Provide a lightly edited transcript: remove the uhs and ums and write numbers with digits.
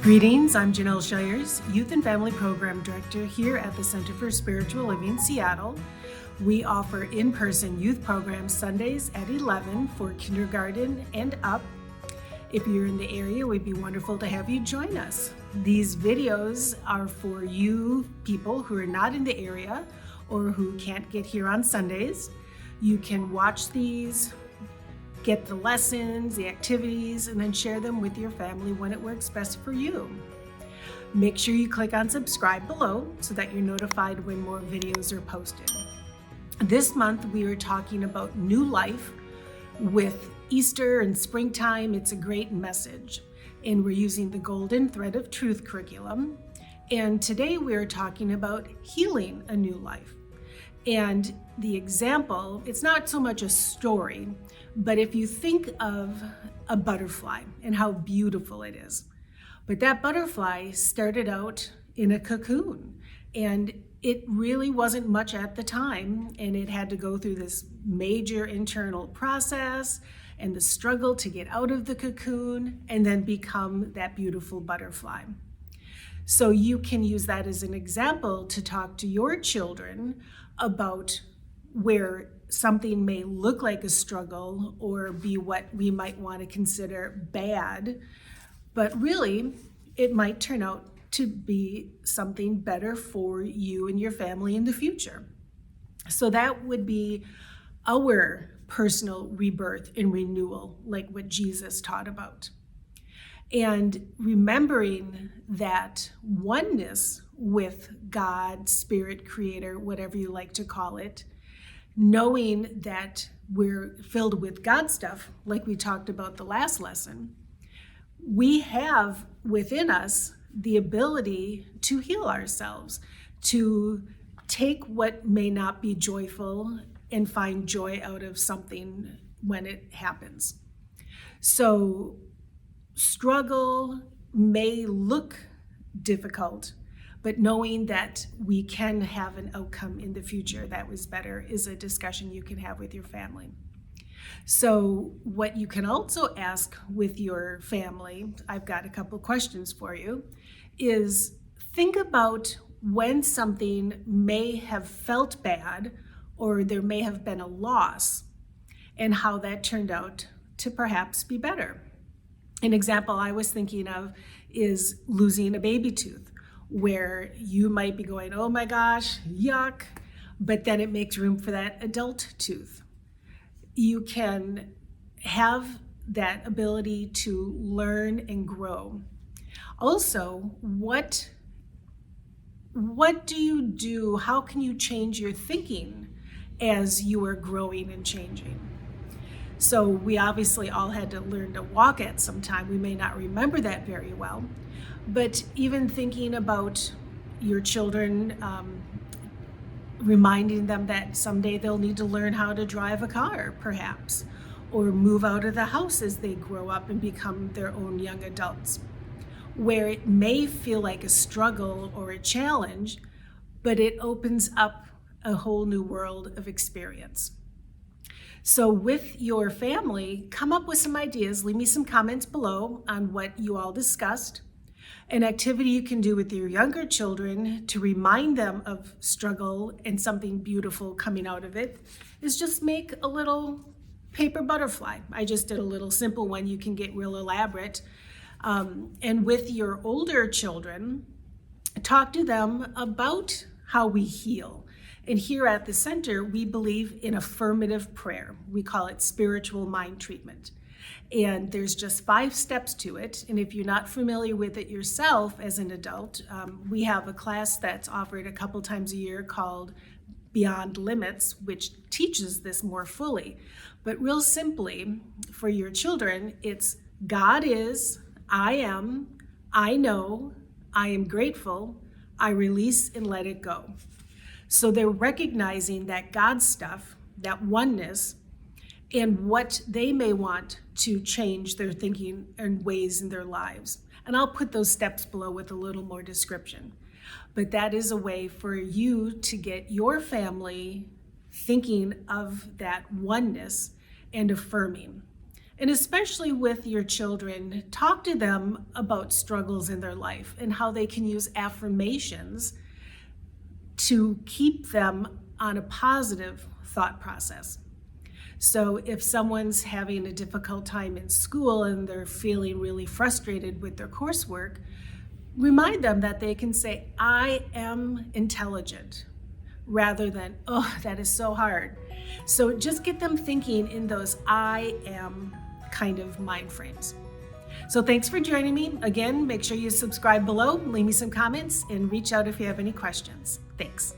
Greetings, I'm Janelle Shires, Youth and Family Program Director here at the Center for Spiritual Living, Seattle. We offer in-person youth programs Sundays at 11 for kindergarten and up. If you're in the area, we'd be wonderful to have you join us. These videos are for you people who are not in the area or who can't get here on Sundays. You can watch these, get the lessons, the activities, and then share them with your family when it works best for you. Make sure you click on subscribe below so that you're notified when more videos are posted. This month we are talking about new life. With Easter and springtime, it's a great message. And we're using the Golden Thread of Truth curriculum. And today we are talking about healing a new life. And the example, it's not so much a story, but if you think of a butterfly and how beautiful it is, but that butterfly started out in a cocoon and it really wasn't much at the time, and it had to go through this major internal process and the struggle to get out of the cocoon and then become that beautiful butterfly. So you can use that as an example to talk to your children about where something may look like a struggle or be what we might want to consider bad, but really it might turn out to be something better for you and your family in the future. So that would be our personal rebirth and renewal, like what Jesus taught about. And remembering that oneness with God, Spirit, Creator, whatever you like to call it, knowing that we're filled with God stuff, like we talked about the last lesson, we have within us the ability to heal ourselves, to take what may not be joyful and find joy out of something when it happens. So struggle may look difficult, but knowing that we can have an outcome in the future that was better is a discussion you can have with your family. So what you can also ask with your family, I've got a couple questions for you, is think about when something may have felt bad or there may have been a loss and how that turned out to perhaps be better. An example I was thinking of is losing a baby tooth, where you might be going, oh my gosh, yuck, but then it makes room for that adult tooth. You can have that ability to learn and grow. Also, what do you do? How can you change your thinking as you are growing and changing? So we obviously all had to learn to walk at some time. We may not remember that very well, but even thinking about your children, reminding them that someday they'll need to learn how to drive a car, perhaps, or move out of the house as they grow up and become their own young adults, where it may feel like a struggle or a challenge, but it opens up a whole new world of experience. So with your family, come up with some ideas. Leave me some comments below on what you all discussed. An activity you can do with your younger children to remind them of struggle and something beautiful coming out of it is just make a little paper butterfly. I just did a little simple one. You can get real elaborate. And with your older children, talk to them about how we heal. And here at the center, we believe in affirmative prayer. We call it spiritual mind treatment. And there's just 5 steps to it. And if you're not familiar with it yourself as an adult, we have a class that's offered a couple times a year called Beyond Limits, which teaches this more fully. But real simply, for your children, it's God is, I am, I know, I am grateful, I release and let it go. So they're recognizing that God stuff, that oneness, and what they may want to change their thinking and ways in their lives. And I'll put those steps below with a little more description. But that is a way for you to get your family thinking of that oneness and affirming. And especially with your children, talk to them about struggles in their life and how they can use affirmations to keep them on a positive thought process. So if someone's having a difficult time in school and they're feeling really frustrated with their coursework, remind them that they can say, I am intelligent, rather than, oh, that is so hard. So just get them thinking in those I am kind of mind frames. So thanks for joining me. Again, make sure you subscribe below, leave me some comments, and reach out if you have any questions. Thanks.